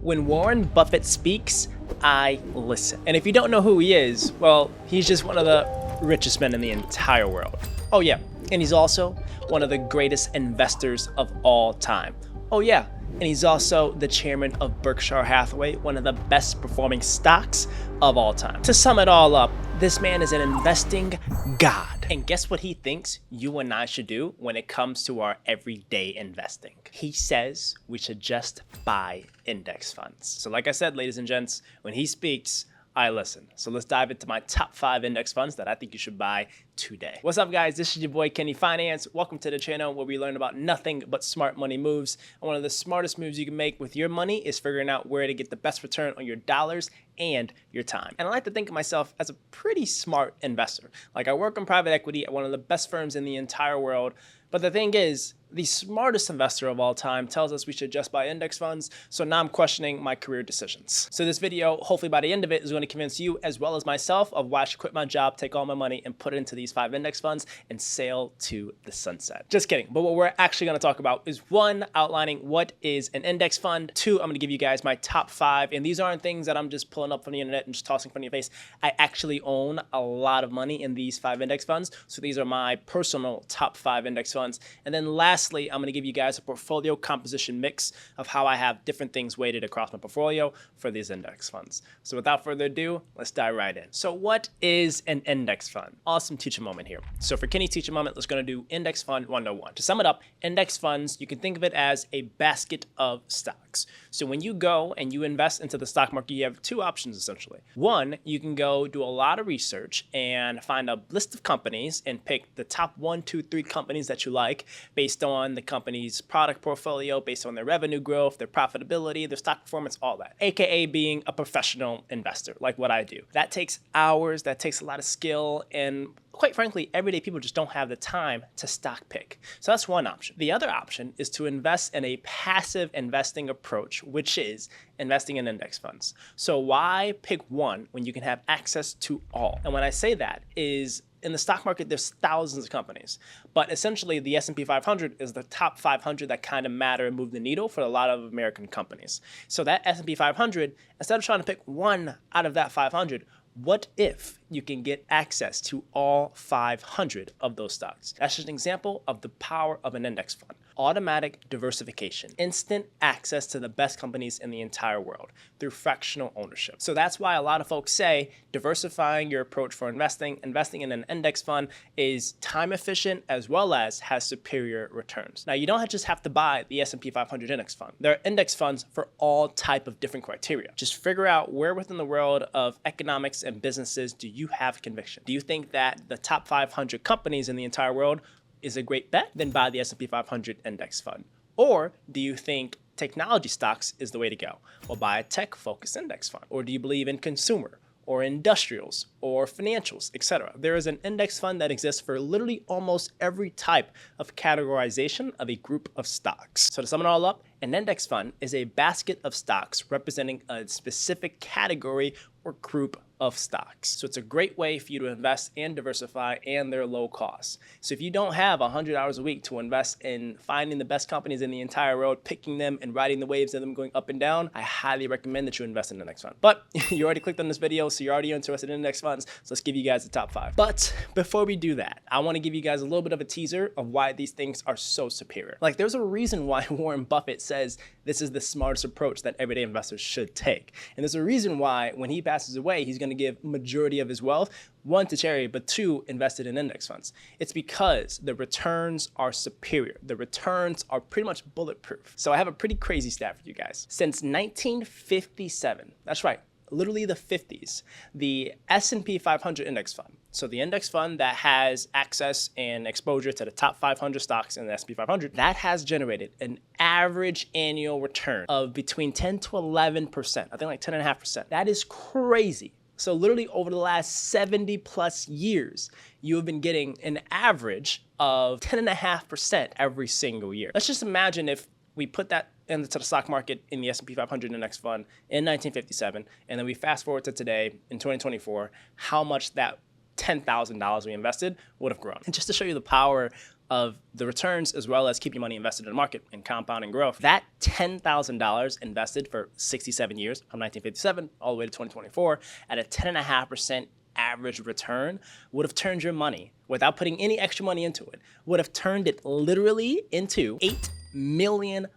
When Warren Buffett speaks, I listen. And if you don't know who he is, well, he's just one of the richest men in the entire world. Oh yeah, and he's also one of the greatest investors of all time. Oh yeah, and he's also the chairman of Berkshire Hathaway, one of the best performing stocks of all time. To sum it all up, this man is an investing god. And guess what he thinks you and I should do when it comes to our everyday investing? He says we should just buy index funds. So like I said, ladies and gents, when he speaks, I listen. So let's dive into my top 5 index funds that I think you should buy today. What's up, guys? This is your boy Kenny Finance. Welcome to the channel where we learn about nothing but smart money moves. And one of the smartest moves you can make with your money is figuring out where to get the best return on your dollars and your time. And I like to think of myself as a pretty smart investor. Like, I work in private equity at one of the best firms in the entire world. But the thing is, the smartest investor of all time tells us we should just buy index funds, so now I'm questioning my career decisions. So this video, hopefully by the end of it, is going to convince you as well as myself of why I should quit my job, take all my money, and put it into these 5 index funds and sail to the sunset. Just kidding. But what we're actually going to talk about is 1, outlining what is an index fund. 2, I'm going to give you guys my top 5, and these aren't things that I'm just pulling up from the internet and just tossing in front of your face. I actually own a lot of money in these 5 index funds, so these are my personal top 5 index funds. And then lastly, I'm going to give you guys a portfolio composition mix of how I have different things weighted across my portfolio for these index funds. So without further ado, let's dive right in. So what is an index fund? Awesome teacher moment here. So for Kenny teacher moment, let's going to do index fund 101. To sum it up, index funds, you can think of it as a basket of stocks. So when you go and you invest into the stock market, you have 2 options essentially. 1, you can go do a lot of research and find a list of companies and pick the top 1, 2, 3 companies that you like based on the company's product portfolio, based on their revenue growth, their profitability, their stock performance, all that. AKA being a professional investor, like what I do. That takes hours, that takes a lot of skill, and quite frankly, everyday people just don't have the time to stock pick. So that's one option. The other option is to invest in a passive investing approach, which is investing in index funds. So why pick one when you can have access to all? And when I say that is, in the stock market, there's thousands of companies, but essentially the S&P 500 is the top 500 that kind of matter and move the needle for a lot of American companies. So that S&P 500, instead of trying to pick one out of that 500, what if you can get access to all 500 of those stocks? That's just an example of the power of an index fund. Automatic diversification, instant access to the best companies in the entire world through fractional ownership. So that's why a lot of folks say diversifying your approach for investing in an index fund is time efficient as well as has superior returns. Now, you don't just have to buy the S&P 500 index fund. There are index funds for all type of different criteria. Just figure out where within the world of economics and businesses do you have conviction. Do you think that the top 500 companies in the entire world is a great bet? Then buy the S&P 500 index fund. Or do you think technology stocks is the way to go? Well, buy a tech-focused index fund. Or do you believe in consumer or industrials or financials, etc.? There is an index fund that exists for literally almost every type of categorization of a group of stocks. So to sum it all up, an index fund is a basket of stocks representing a specific category or group of stocks. So it's a great way for you to invest and diversify, and they're low cost. So if you don't have 100 hours a week to invest in finding the best companies in the entire world, picking them and riding the waves of them going up and down, I highly recommend that you invest in an index fund. But you already clicked on this video, so you're already interested in index funds. So let's give you guys the top 5. But before we do that, I want to give you guys a little bit of a teaser of why these things are so superior. Like, there's a reason why Warren Buffett says this is the smartest approach that everyday investors should take. And there's a reason why when he passes away, he's going to give majority of his wealth, 1, to charity, but 2, invested in index funds. It's because the returns are superior. The returns are pretty much bulletproof. So I have a pretty crazy stat for you guys. Since 1957, that's right, literally the 50s, the S&P 500 index fund, so the index fund that has access and exposure to the top 500 stocks in the S&P 500, that has generated an average annual return of between 10 to 11%. I think like 10.5%. That is crazy. So literally over the last 70 plus years, you have been getting an average of 10.5% every single year. Let's just imagine if we put that into the stock market in the S&P 500 index fund in 1957, and then we fast forward to today in 2024, how much that $10,000 we invested would have grown. And just to show you the power of the returns as well as keep your money invested in the market and compounding growth. That $10,000 invested for 67 years from 1957 all the way to 2024 at a 10.5% average return would have turned your money, without putting any extra money into it, would have turned it literally into $8 million.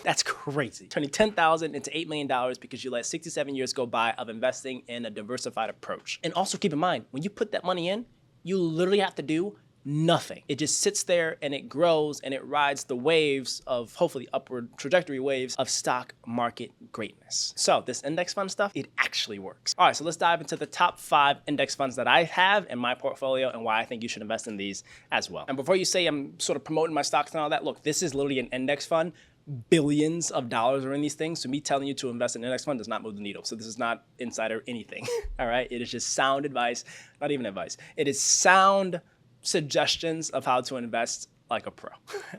That's crazy. Turning $10,000 into $8 million because you let 67 years go by of investing in a diversified approach. And also keep in mind, when you put that money in, you literally have to do nothing. It just sits there and it grows and it rides the waves of, hopefully upward trajectory waves of stock market greatness. So this index fund stuff, it actually works. All right, so let's dive into the top 5 index funds that I have in my portfolio and why I think you should invest in these as well. And before you say I'm sort of promoting my stocks and all that, look, this is literally an index fund. Billions of dollars are in these things. So me telling you to invest in an index fund does not move the needle. So this is not insider anything. All right, it is just sound advice, not even advice. It is sound suggestions of how to invest like a pro.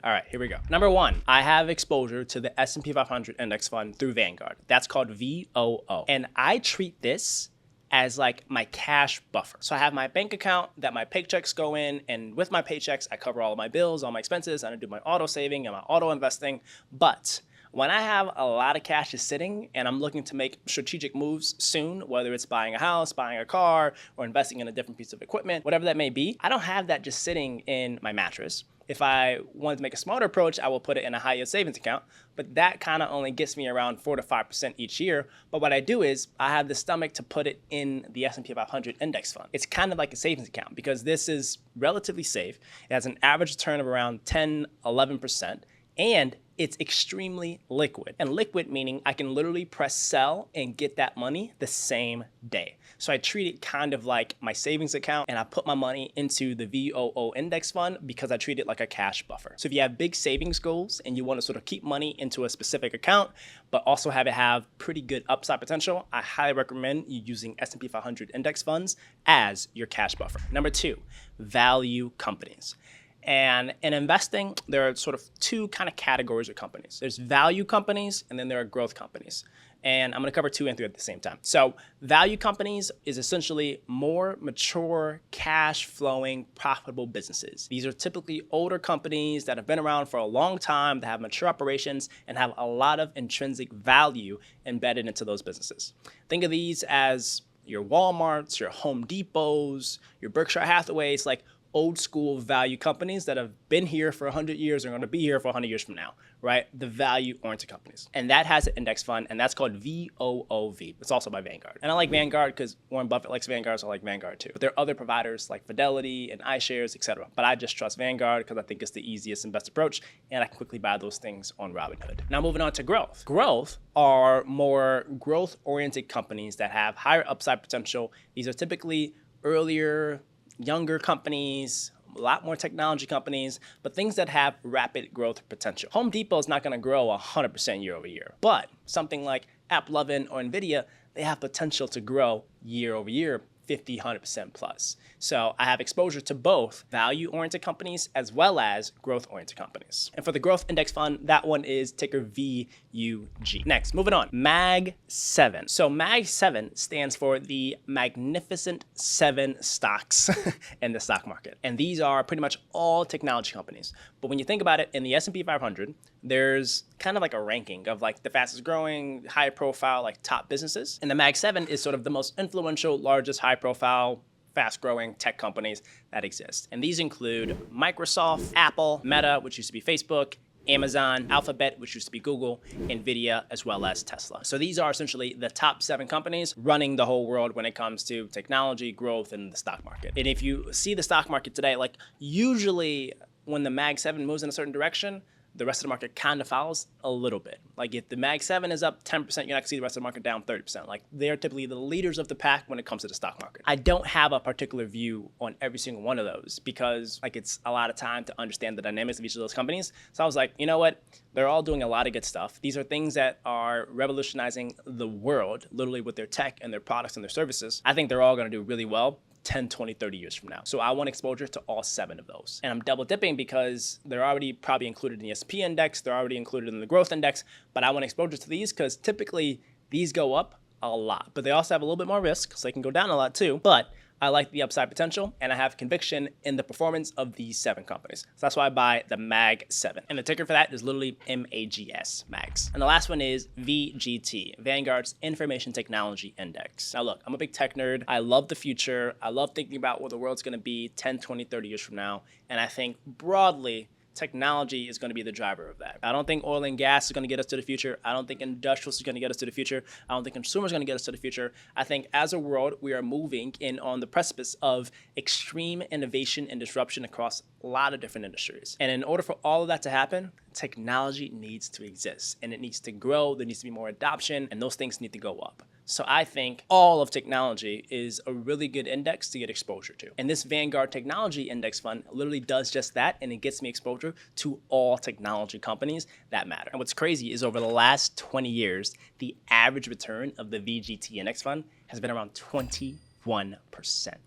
All right, here we go. Number 1, I have exposure to the S&P 500 index fund through Vanguard. That's called VOO. And I treat this as like my cash buffer. So I have my bank account that my paychecks go in, and with my paychecks, I cover all of my bills, all my expenses, and I do my auto saving and my auto investing. But when I have a lot of cash just sitting and I'm looking to make strategic moves soon, whether it's buying a house, buying a car, or investing in a different piece of equipment, whatever that may be, I don't have that just sitting in my mattress. If I wanted to make a smarter approach, I will put it in a high yield savings account, but that kind of only gets me around 4 to 5% each year. But what I do is I have the stomach to put it in the S&P 500 index fund. It's kind of like a savings account because this is relatively safe. It has an average return of around 10, 11%, and it's extremely liquid. And liquid meaning I can literally press sell and get that money the same day. So I treat it kind of like my savings account, and I put my money into the VOO index fund because I treat it like a cash buffer. So if you have big savings goals and you want to sort of keep money into a specific account, but also have it have pretty good upside potential, I highly recommend you using S&P 500 index funds as your cash buffer. Number 2, value companies. And in investing, there are sort of 2 kind of categories of companies. There's value companies, and then there are growth companies. And I'm going to cover 2 and 3 at the same time. So value companies is essentially more mature, cash flowing, profitable businesses. These are typically older companies that have been around for a long time, that have mature operations and have a lot of intrinsic value embedded into those businesses. Think of these as your Walmarts, your Home Depots, your Berkshire Hathaways, like old school value companies that have been here for 100 years and are going to be here for 100 years from now, right? The value-oriented companies. And that has an index fund, and that's called VOOV. It's also by Vanguard. And I like Vanguard because Warren Buffett likes Vanguard, so I like Vanguard too. But there are other providers like Fidelity and iShares, etc. But I just trust Vanguard because I think it's the easiest and best approach, and I can quickly buy those things on Robinhood. Now moving on to growth. Growth are more growth-oriented companies that have higher upside potential. These are typically earlier, younger companies, a lot more technology companies, but things that have rapid growth potential. Home Depot is not going to grow 100% year over year, but something like AppLovin or NVIDIA, they have potential to grow year over year, 50, 100% plus. So I have exposure to both value-oriented companies as well as growth-oriented companies. And for the growth index fund, that one is ticker VUG. Next, moving on, MAG7. So MAG7 stands for the Magnificent 7 stocks in the stock market. And these are pretty much all technology companies. But when you think about it, in the S&P 500, there's kind of like a ranking of like the fastest growing, high profile, like top businesses. And the MAG7 is sort of the most influential, largest, high profile, fast-growing tech companies that exist. And these include Microsoft, Apple, Meta, which used to be Facebook, Amazon, Alphabet, which used to be Google, NVIDIA, as well as Tesla. So these are essentially the top 7 companies running the whole world when it comes to technology, growth, and the stock market. And if you see the stock market today, like usually when the MAG7 moves in a certain direction, the rest of the market kind of follows a little bit. Like if the MAG7 is up 10%, you're not gonna see the rest of the market down 30%. Like they're typically the leaders of the pack when it comes to the stock market. I don't have a particular view on every single one of those because like it's a lot of time to understand the dynamics of each of those companies. So I was like, you know what? They're all doing a lot of good stuff. These are things that are revolutionizing the world, literally with their tech and their products and their services. I think they're all gonna do really well 10, 20, 30 years from now. So I want exposure to all 7 of those. And I'm double dipping because they're already probably included in the S&P index, they're already included in the growth index, but I want exposure to these because typically these go up a lot, but they also have a little bit more risk, so they can go down a lot too. But I like the upside potential, and I have conviction in the performance of these 7 companies. So that's why I buy the MAG 7. And the ticker for that is literally MAGS, MAGS. And the last one is VGT, Vanguard's Information Technology Index. Now look, I'm a big tech nerd. I love the future. I love thinking about what the world's gonna be 10, 20, 30 years from now. And I think broadly, technology is going to be the driver of that. I don't think oil and gas is going to get us to the future. I don't think industrials is going to get us to the future. I don't think consumers are going to get us to the future. I think as a world, we are moving in on the precipice of extreme innovation and disruption across a lot of different industries. And in order for all of that to happen, technology needs to exist and it needs to grow. There needs to be more adoption and those things need to go up. So I think all of technology is a really good index to get exposure to. And this Vanguard Technology Index Fund literally does just that, and it gets me exposure to all technology companies that matter. And what's crazy is over the last 20 years, the average return of the VGT Index Fund has been around 21%.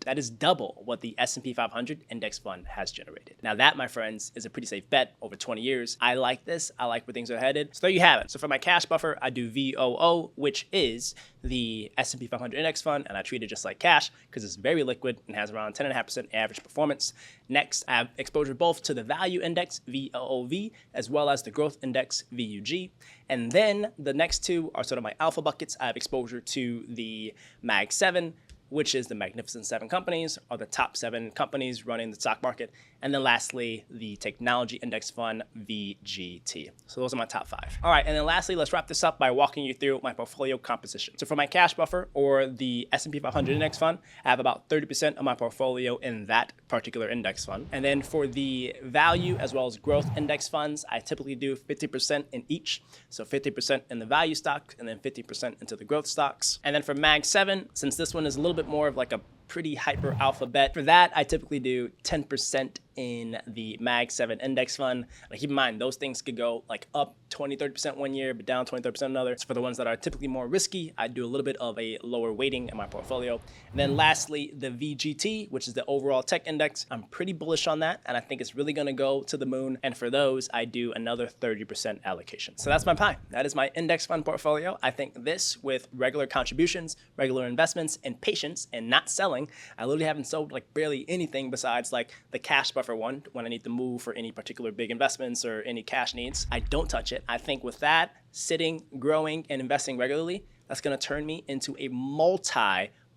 That is double what the S&P 500 index fund has generated. Now that, my friends, is a pretty safe bet over 20 years. I like this. I like where things are headed. So there you have it. So for my cash buffer, I do VOO, which is the S&P 500 index fund, and I treat it just like cash because it's very liquid and has around 10.5% average performance. Next, I have exposure both to the value index, VOOV, as well as the growth index, VUG. And then the next two are sort of my alpha buckets. I have exposure to the MAG 7, which is the Magnificent 7 companies, or the top 7 companies running the stock market. And then lastly, the Technology Index Fund, VGT. So those are my top 5. All right, and then lastly, let's wrap this up by walking you through my portfolio composition. So for my cash buffer, or the S&P 500 index fund, I have about 30% of my portfolio in that particular index fund. And then for the value as well as growth index funds, I typically do 50% in each. So 50% in the value stock, and then 50% into the growth stocks. And then for MAG 7, since this one is a little bit more of like a pretty hyper alpha bet. For that, I typically do 10% in the MAG 7 index fund. Now, keep in mind, those things could go like up 20, 30% one year, but down 20, 30% another. So for the ones that are typically more risky, I do a little bit of a lower weighting in my portfolio. And then lastly, the VGT, which is the overall tech index. I'm pretty bullish on that, and I think it's really gonna go to the moon. And for those, I do another 30% allocation. So that's my pie. That is my index fund portfolio. I think this, with regular contributions, regular investments, and patience, and not selling, I literally haven't sold like barely anything besides like the cash buffer one when I need to move for any particular big investments or any cash needs. I don't touch it. I think with that, sitting, growing, and investing regularly, that's gonna turn me into a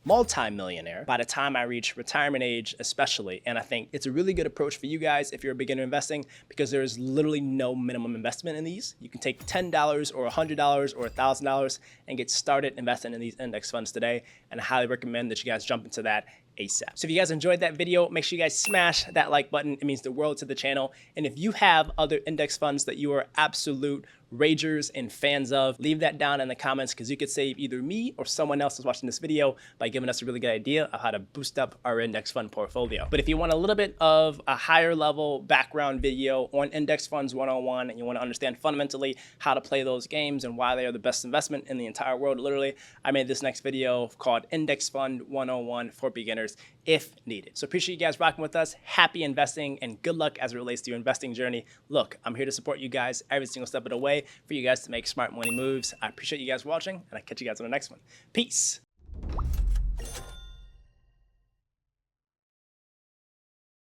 multi-millionaire by the time I reach retirement age, especially. And I think it's a really good approach for you guys if you're a beginner investing, because there's literally no minimum investment in these. You can take $10 or $100 or $1,000 and get started investing in these index funds today. And I highly recommend that you guys jump into that ASAP. So if you guys enjoyed that video, make sure you guys smash that like button. It means the world to the channel. And if you have other index funds that you are absolute ragers and fans of, leave that down in the comments, because you could save either me or someone else who's watching this video by giving us a really good idea of how to boost up our index fund portfolio. But if you want a little bit of a higher level background video on index funds 101, and you want to understand fundamentally how to play those games and why they are the best investment in the entire world, literally, I made this next video called Index Fund 101 for beginners if needed. So appreciate you guys rocking with us. Happy investing and good luck as it relates to your investing journey. Look, I'm here to support you guys every single step of the way for you guys to make smart money moves. I appreciate you guys watching, and I'll catch you guys on the next one. Peace.